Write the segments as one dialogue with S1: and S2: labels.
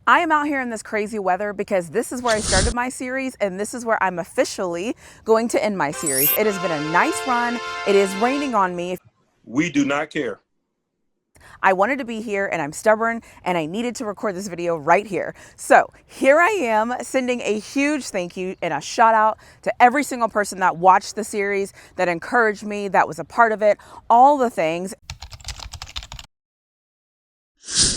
S1: I am out here in this crazy weather because this is where I started my series and this is where I'm officially going to end my series. It has been a nice run. It is raining on me.
S2: We do not care.
S1: I wanted to be here and I'm stubborn and I needed to record this video right here. So here I am sending a huge thank you and a shout out to every single person that watched the series, that encouraged me, that was a part of it, all the things.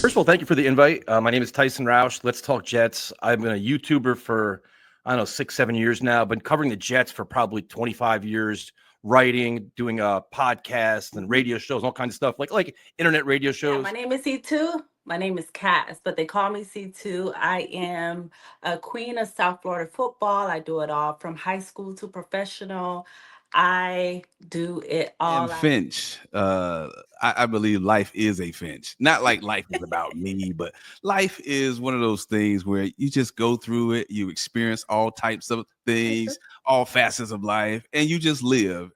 S3: First of all, thank you for the invite. My name is Tyson Roush. Let's Talk Jets. I've been a YouTuber for, 6-7 years now. I've been covering the Jets for probably 25 years, writing, doing podcasts and radio shows, all kinds of stuff, like internet radio shows.
S4: Yeah, my name is C2. My name is Cass, but they call me C2. I am a queen of South Florida football. I do it all from high school to professional. I do it all.
S5: And Finch, I believe life is a Finch. Not like life is about me, but life is one of those things where you just go through it. You experience all types of things, all facets of life, and you just live.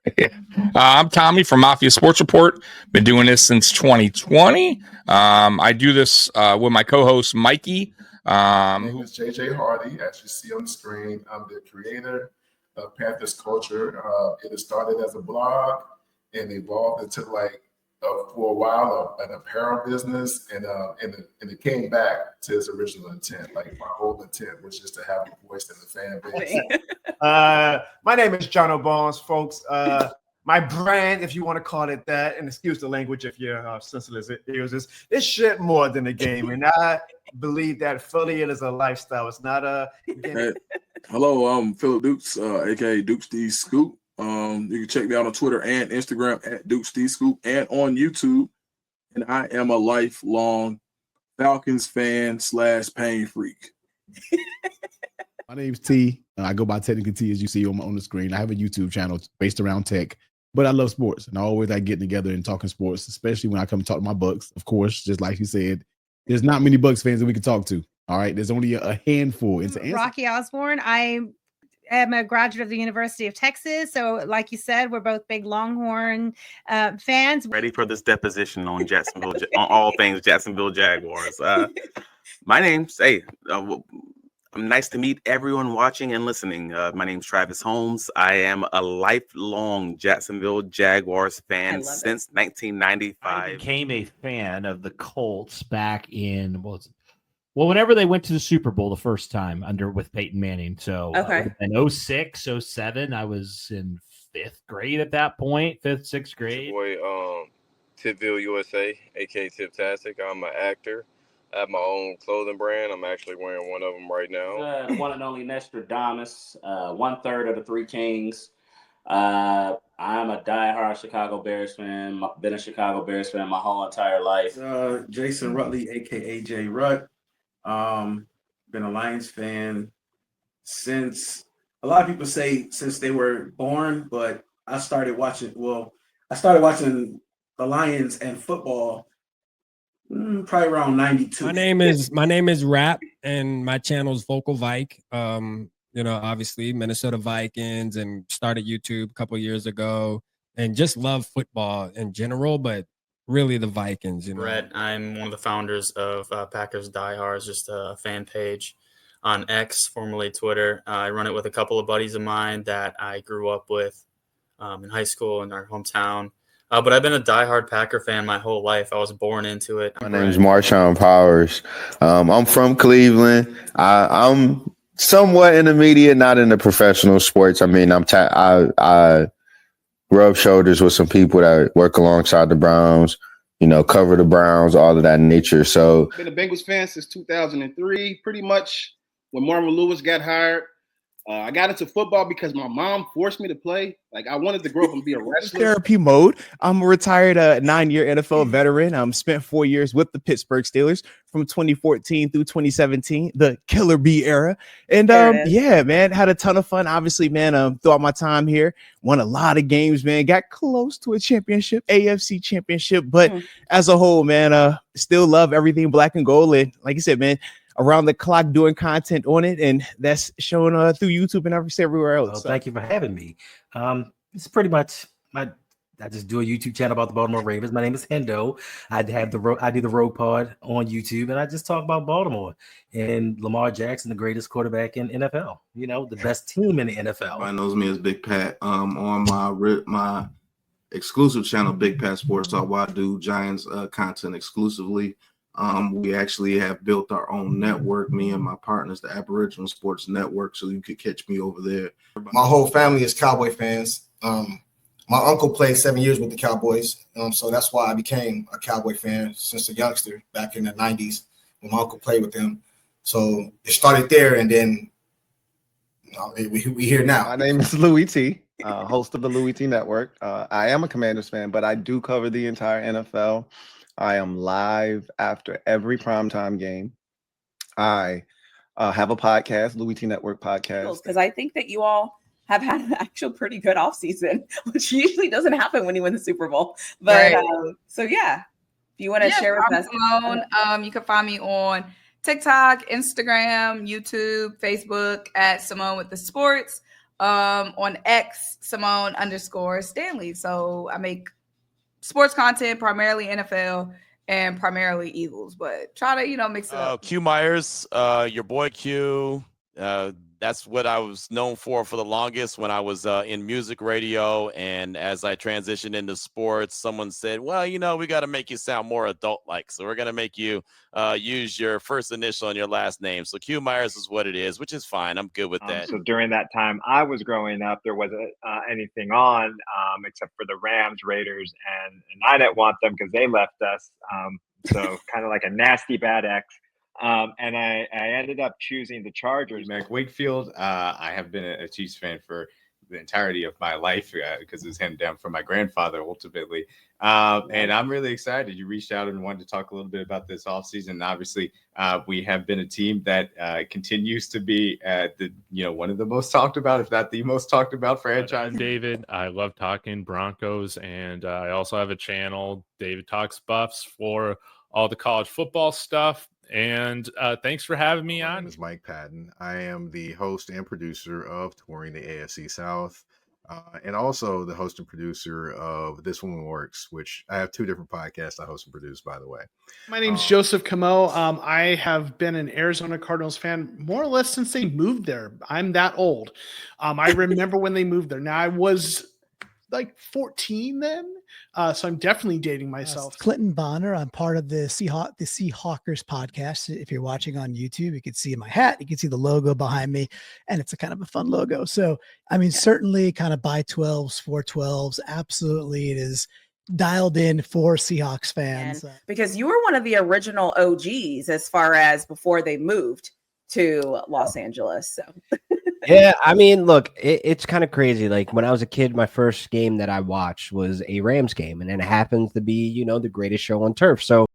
S6: I'm Tommy from Mafia Sports Report. Been doing this since 2020. I do this with my co-host Mikey.
S7: My name is JJ Hardy. As you see on the screen, I'm the creator of Panthers Culture. It has started as a blog and evolved into for a while an apparel business, and it came back to its original intent. Like my whole intent was just to have a voice in the fan base.
S8: My name is John O'Bones, folks. My brand, if you want to call it that, and excuse the language if you're sensitive users, it's shit more than a game. And I believe that affiliate is a lifestyle. It's not a game.
S9: Hello, I'm Philip Dukes, aka Dukes D Scoop. You can check me out on Twitter and Instagram at Dukes D Scoop and on YouTube. And I am a lifelong Falcons fan / pain freak.
S10: My name's T. I go by Technically T, as you see on the screen. I have a YouTube channel based around tech, but I love sports, and I always like getting together and talking sports, especially when I come talk to my Bucs. Of course, just like you said, there's not many Bucs fans that we can talk to. All right, there's only a handful. It's
S11: Rocky Osborne. I am a graduate of the University of Texas, so like you said, we're both big Longhorn fans.
S12: Ready for this deposition on Jacksonville, on all things Jacksonville Jaguars. My name's nice to meet everyone watching and listening. My name's Travis Holmes. I am a lifelong Jacksonville Jaguars fan since 1995.
S13: I became a fan of the Colts back in whenever they went to the Super Bowl the first time with Peyton Manning. So in 06, 07, I was in 5th grade at that point, 5th, 6th grade.
S14: Boy, Tipville USA, aka Tiptastic. I'm an actor. I have my own clothing brand. I'm actually wearing one of them right now.
S15: The one and only Nostradamus, 1/3 of the Three Kings. I'm a diehard Chicago Bears fan. Been a Chicago Bears fan my whole entire life.
S16: Jason Rutley, aka J Rut. Been a Lions fan since, a lot of people say since they were born, but I started watching the Lions and football probably around 92.
S17: My name is Rap, and my channel is Vocal Vike. Obviously Minnesota Vikings, and started YouTube a couple years ago, and just love football in general, but really the Vikings.
S18: Brett, I'm one of the founders of Packers Diehards, just a fan page on X, formerly Twitter. I run it with a couple of buddies of mine that I grew up with in high school in our hometown. But I've been a diehard Packer fan my whole life. I was born into it.
S19: My name is Marshawn Powers. I'm from Cleveland. I'm somewhat in the media, not in the professional sports. I mean, I rub shoulders with some people that work alongside the Browns, cover the Browns, all of that nature. So
S20: been a Bengals fan since 2003, pretty much when Marvin Lewis got hired. I got into football because my mom forced me to play. Like, I wanted to grow up and be a wrestler.
S4: Therapy mode. I'm a retired 9-year NFL veteran. Spent 4 years with the Pittsburgh Steelers from 2014 through 2017, the Killer Bee era. And yeah, man, had a ton of fun. Obviously, man, throughout my time here, won a lot of games, man. Got close to a championship, AFC championship, but as a whole, man, still love everything black and gold. And like I said, man, around the clock doing content on it, and that's shown through YouTube and everywhere else.
S13: Well, thank you for having me. It's pretty much I
S2: I just do a YouTube channel about the Baltimore Ravens. My name is Hendo. I do the Rogue Pod on YouTube, and I just talk about Baltimore and Lamar Jackson, the greatest quarterback in NFL. You know, the best team in the NFL.
S9: Everybody knows me as Big Pat. On my exclusive channel, Big Pat Sports Talk, where I do Giants content exclusively. We actually have built our own network, me and my partners, the Aboriginal Sports Network, so you could catch me over there.
S2: My whole family is Cowboy fans. My uncle played 7 years with the Cowboys, so that's why I became a Cowboy fan since a youngster back in the 90s when my uncle played with them. So it started there, and then we here now.
S21: My name is Louis T., host of the Louis T Network. I am a Commanders fan, but I do cover the entire NFL. I am live after every primetime game. I have a podcast, Louis T Network podcast.
S1: Because I think that you all have had an actual pretty good offseason, which usually doesn't happen when you win the Super Bowl. But so yeah, if you want to share with us.
S22: Simone, you can find me on TikTok, Instagram, YouTube, Facebook at Simone with the Sports. On X, Simone_Stanley. So I make sports content, primarily NFL and primarily Eagles, but try to, mix it up.
S23: Q Myers, your boy Q. That's what I was known for the longest when I was in music radio. And as I transitioned into sports, someone said, well, we got to make you sound more adult-like. So we're going to make you use your first initial and your last name. So Q Myers is what it is, which is fine. I'm good with that.
S24: So during that time I was growing up, there wasn't anything on except for the Rams, Raiders, and I didn't want them because they left us. So kind of like a nasty bad ex. And I ended up choosing the Chargers.
S25: Mac Wakefield. I have been a Chiefs fan for the entirety of my life because it was handed down from my grandfather ultimately. And I'm really excited. You reached out and wanted to talk a little bit about this offseason. Obviously, we have been a team that continues to be one of the most talked about, if not the most talked about franchise.
S26: I'm David. I love talking Broncos, and I also have a channel, David Talks Buffs, for all the college football stuff. And thanks for having me on.
S27: My name is Mike Patton. I am the host and producer of Touring the AFC South, and also the host and producer of This Woman Works, which I have two different podcasts I host and produce, by the way.
S28: My name's Joseph Camo. I have been an Arizona Cardinals fan more or less since they moved there. I'm that old. I remember when they moved there. Now, I was like 14 then. So I'm definitely dating myself.
S29: Clinton Bonner. I'm part of the Seahawkers podcast. If you're watching on YouTube, you can see my hat. You can see the logo behind me, and it's a kind of a fun logo. So, I mean, certainly kind of by 12s, 412s. Absolutely. It is dialed in for Seahawks fans.
S1: Because you were one of the original OGs as far as before they moved to Los Angeles. So.
S30: Yeah, I mean, look, it's kind of crazy. Like when I was a kid, my first game that I watched was a Rams game, and then it happens to be, the greatest show on turf. So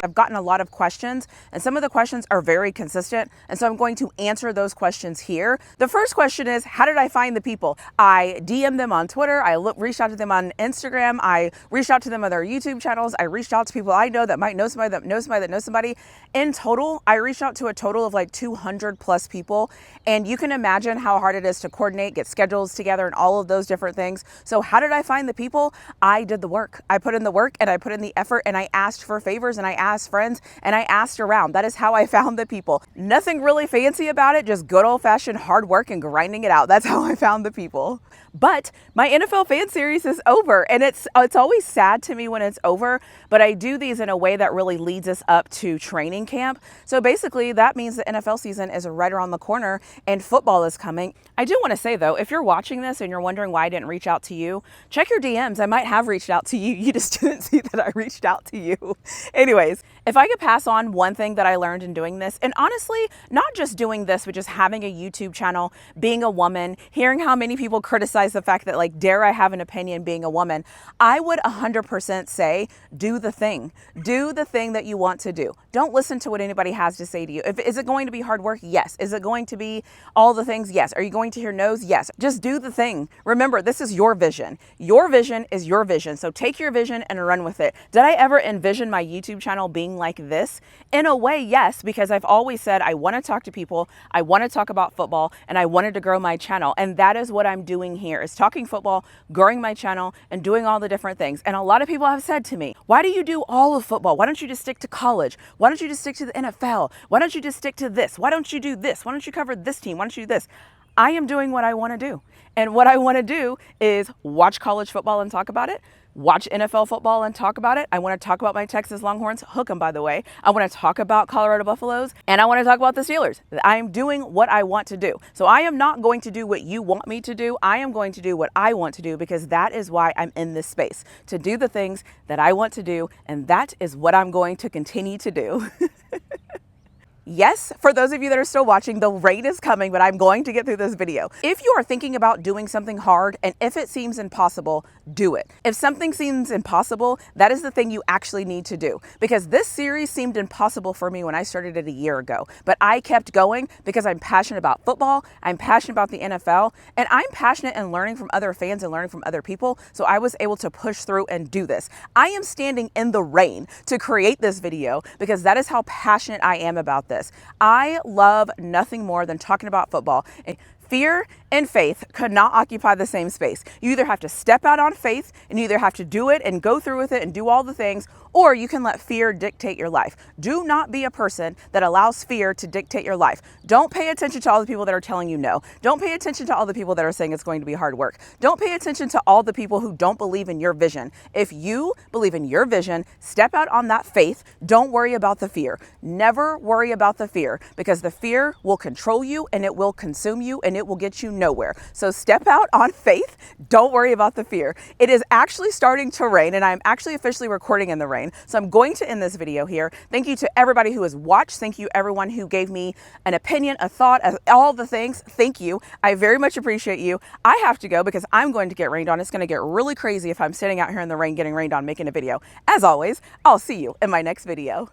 S1: I've gotten a lot of questions, and some of the questions are very consistent, and so I'm going to answer those questions here. The first question is, how did I find the people? I DM them on Twitter, I reached out to them on Instagram, I reached out to them on their YouTube channels, I reached out to people I know that might know somebody that knows somebody that knows somebody. In total, I reached out to a total of like 200 plus people, and you can imagine how hard it is to coordinate, get schedules together, and all of those different things. So how did I find the people? I did the work. I put in the work, and I put in the effort, and I asked for favors, and I asked friends, and I asked around. That is how I found the people. Nothing really fancy about it, just good old-fashioned hard work and grinding it out. That's how I found the people. But my NFL fan series is over, and it's always sad to me when it's over, but I do these in a way that really leads us up to training camp. So basically that means the NFL season is right around the corner and football is coming. I do want to say though, if you're watching this and you're wondering why I didn't reach out to you, check your DMs. I might have reached out to you. You just didn't see that I reached out to you. Anyways, if I could pass on one thing that I learned in doing this, and honestly, not just doing this, but just having a YouTube channel, being a woman, hearing how many people criticize the fact that, like, dare I have an opinion being a woman, I would 100% say, do the thing. Do the thing that you want to do. Don't listen to what anybody has to say to you. Is it going to be hard work? Yes. Is it going to be all the things? Yes. Are you going to hear no's? Yes. Just do the thing. Remember, this is your vision. Your vision is your vision. So take your vision and run with it. Did I ever envision my YouTube channel being being like this? In a way, yes, because I've always said I want to talk to people, I want to talk about football, and I wanted to grow my channel. And that is what I'm doing here, is talking football, growing my channel, and doing all the different things. And a lot of people have said to me, why do you do all of football? Why don't you just stick to college? Why don't you just stick to the NFL? Why don't you just stick to this? Why don't you do this? Why don't you cover this team? Why don't you do this? I am doing what I want to do. And what I want to do is watch college football and talk about it, watch NFL football and talk about it. I want to talk about my Texas Longhorns, hook 'em by the way. I want to talk about Colorado Buffaloes, and I want to talk about the Steelers. I am doing what I want to do. So I am not going to do what you want me to do. I am going to do what I want to do, because that is why I'm in this space, to do the things that I want to do, and that is what I'm going to continue to do. Yes, for those of you that are still watching, the rain is coming, but I'm going to get through this video. If you are thinking about doing something hard, and if it seems impossible, do it. If something seems impossible, that is the thing you actually need to do. Because this series seemed impossible for me when I started it a year ago. But I kept going because I'm passionate about football, I'm passionate about the NFL, and I'm passionate in learning from other fans and learning from other people. So I was able to push through and do this. I am standing in the rain to create this video because that is how passionate I am about this. I love nothing more than talking about football. Fear and faith could not occupy the same space. You either have to step out on faith, and you either have to do it and go through with it and do all the things, or you can let fear dictate your life. Do not be a person that allows fear to dictate your life. Don't pay attention to all the people that are telling you no. Don't pay attention to all the people that are saying it's going to be hard work. Don't pay attention to all the people who don't believe in your vision. If you believe in your vision, step out on that faith. Don't worry about the fear. Never worry about the fear, because the fear will control you, and it will consume you, and it will get you nowhere. So step out on faith. Don't worry about the fear. It is actually starting to rain, and I'm actually officially recording in the rain. So I'm going to end this video here. Thank you to everybody who has watched. Thank you everyone who gave me an opinion, a thought, all the things. Thank you. I very much appreciate you. I have to go because I'm going to get rained on. It's going to get really crazy if I'm sitting out here in the rain getting rained on making a video. As always, I'll see you in my next video.